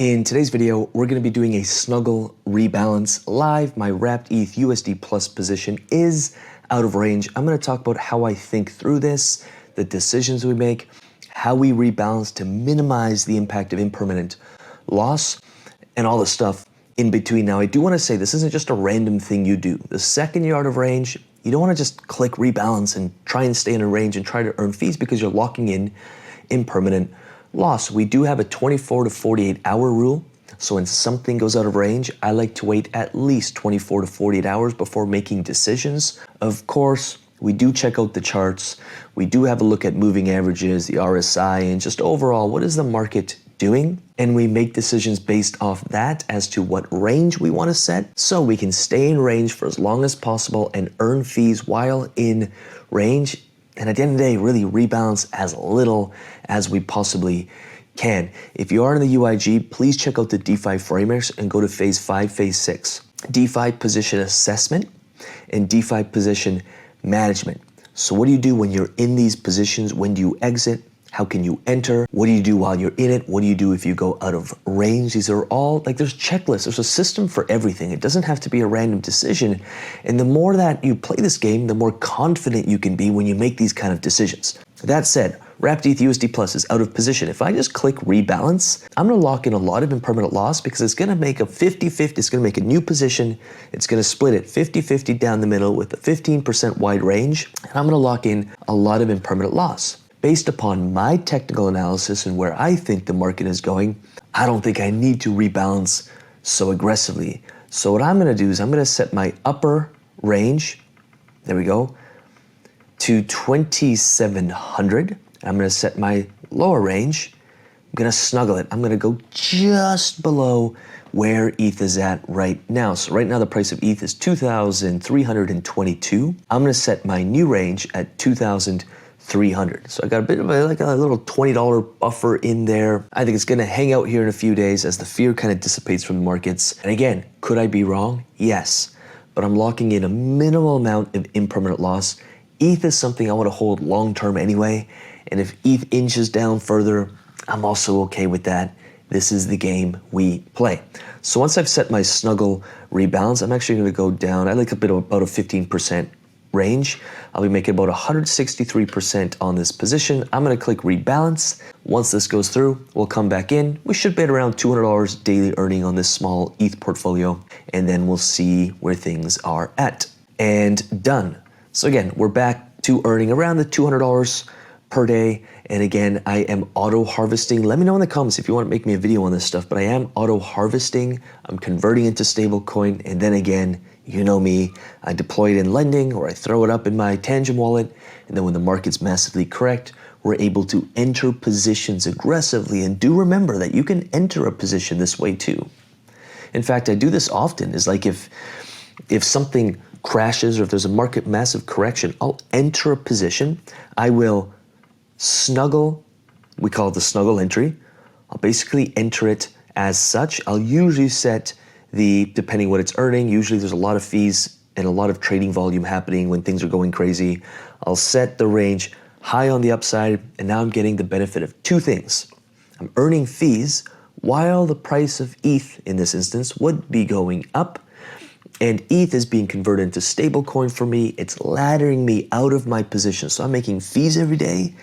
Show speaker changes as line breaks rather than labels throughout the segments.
In today's video, we're going to be doing a Snuggle rebalance live. My wrapped ETH USD Plus position is out of range. I'm going to talk about how I think through this, the decisions we make, how we rebalance to minimize the impact of impermanent loss, and all the stuff in between. Now, I do want to say this isn't just a random thing you do. The second you're out of range, you don't want to just click rebalance and try and stay in a range and try to earn fees because you're locking in impermanent loss. We do have a 24 to 48 hour rule. So when something goes out of range, I like to wait at least 24 to 48 hours before making decisions. Of course, we do check out the charts. We do have a look at moving averages, the RSI, and just overall, what is the market doing? And we make decisions based off that as to what range we want to set so we can stay in range for as long as possible and earn fees while in range. And at the end of the day, really rebalance as little as we possibly can. If you are in the UIG, please check out the DeFi frameworks and go to phase 5, phase 6. DeFi position assessment and DeFi position management. So what do you do when you're in these positions? When do you exit? How can you enter? What do you do while you're in it? What do you do if you go out of range? These are all, like, there's checklists. There's a system for everything. It doesn't have to be a random decision. And the more that you play this game, the more confident you can be when you make these kind of decisions. That said, wrapped ETH USD Plus is out of position. If I just click rebalance, I'm gonna lock in a lot of impermanent loss because it's gonna make a 50-50, it's gonna make a new position. It's gonna split it 50-50 down the middle with a 15% wide range. And I'm gonna lock in a lot of impermanent loss. Based upon my technical analysis and where I think the market is going, I don't think I need to rebalance so aggressively. So what I'm gonna do is I'm gonna set my upper range, there we go, to 2,700. I'm gonna set my lower range, I'm gonna snuggle it. I'm gonna go just below where ETH is at right now. So right now the price of ETH is 2,322. I'm gonna set my new range at 2,300. So I got a bit of a little $20 buffer in there. I think it's gonna hang out here in a few days as the fear kind of dissipates from the markets. And again, could I be wrong? Yes, but I'm locking in a minimal amount of impermanent loss. ETH is something I wanna hold long-term anyway. And if ETH inches down further, I'm also okay with that. This is the game we play. So once I've set my Snuggle rebalance, I'm actually gonna go down, I like a bit of about a 15% range. I'll be making about 163% on this position. I'm gonna click rebalance. Once this goes through, we'll come back in. We should be at around $200 daily earning on this small ETH portfolio, and then we'll see where things are at. And done. So again, we're back to earning around the $200 per day. And again, I am auto harvesting. Let me know in the comments if you want to make me a video on this stuff, but I am auto harvesting. I'm converting into stablecoin. And then again, you know me, I deploy it in lending or I throw it up in my Tangent wallet. And then when the market's massively correct, we're able to enter positions aggressively. And do remember that you can enter a position this way too. In fact, I do this often. Is like if something crashes or if there's a market massive correction, I'll enter a position. I will snuggle, we call it the snuggle entry. I'll basically enter it as such. I'll usually set depending what it's earning, usually there's a lot of fees and a lot of trading volume happening when things are going crazy. I'll set the range high on the upside, and now I'm getting the benefit of two things. I'm earning fees while the price of ETH in this instance would be going up, and ETH is being converted into stablecoin for me. It's laddering me out of my position. So I'm making fees every day,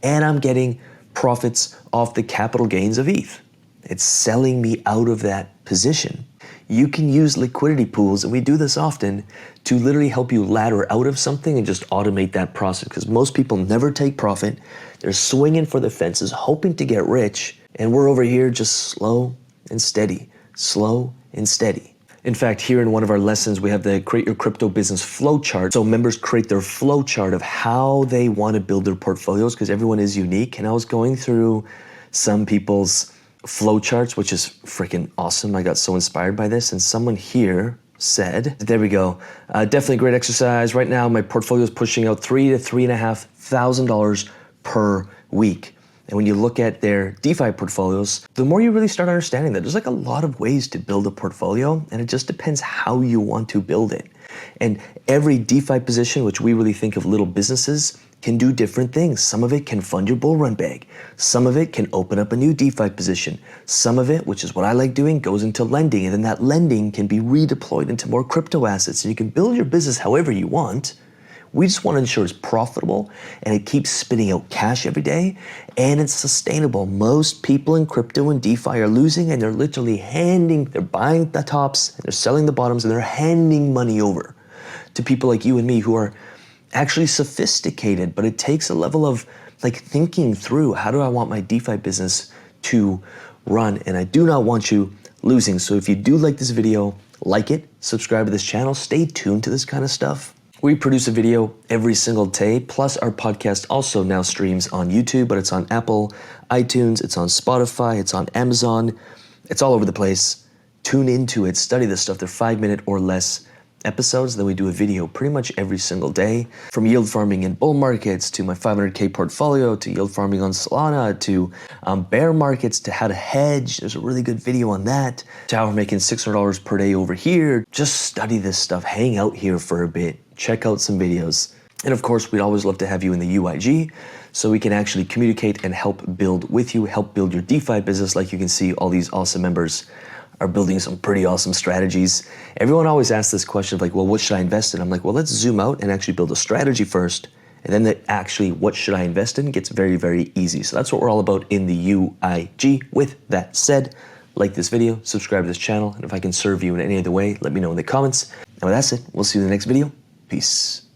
and I'm getting profits off the capital gains of ETH. It's selling me out of that position. You can use liquidity pools, and we do this often, to literally help you ladder out of something and just automate that process, because most people never take profit. They're swinging for the fences, hoping to get rich, and we're over here just slow and steady, slow and steady. In fact, here in one of our lessons, we have the Create Your Crypto Business flow chart. So members create their flow chart of how they want to build their portfolios, because everyone is unique. And I was going through some people's flow charts, which is freaking awesome. I got so inspired by this. And someone here said, there we go, definitely great exercise. Right now, my portfolio is pushing out $3,000 to $3,500 per week. And when you look at their DeFi portfolios, the more you really start understanding that there's like a lot of ways to build a portfolio, and it just depends how you want to build it. And every DeFi position, which we really think of little businesses, can do different things. Some of it can fund your bull run bag. Some of it can open up a new DeFi position. Some of it, which is what I like doing, goes into lending, and then that lending can be redeployed into more crypto assets. And you can build your business however you want. We just want to ensure it's profitable and it keeps spitting out cash every day and it's sustainable. Most people in crypto and DeFi are losing, and they're literally they're buying the tops and they're selling the bottoms, and they're handing money over to people like you and me who are actually sophisticated, but it takes a level of thinking through, how do I want my DeFi business to run? And I do not want you losing. So if you do like this video, like it, subscribe to this channel, stay tuned to this kind of stuff. We produce a video every single day, plus our podcast also now streams on YouTube, but it's on Apple, iTunes, it's on Spotify, it's on Amazon, it's all over the place. Tune into it, study this stuff. They're 5-minute or less episodes. Then we do a video pretty much every single day, from yield farming in bull markets to my 500K portfolio to yield farming on Solana to bear markets to how to hedge. There's a really good video on that, to how we're making $600 per day over here. Just study this stuff, hang out here for a bit, check out some videos. And of course, we'd always love to have you in the UIG so we can actually communicate and help build with you, help build your DeFi business. Like you can see, all these awesome members are building some pretty awesome strategies. Everyone always asks this question of well, what should I invest in? I'm like, well, let's zoom out and actually build a strategy first. And then what should I invest in gets very, very easy. So that's what we're all about in the UIG. With that said, like this video, subscribe to this channel, and if I can serve you in any other way, let me know in the comments. And with that said, we'll see you in the next video. Peace.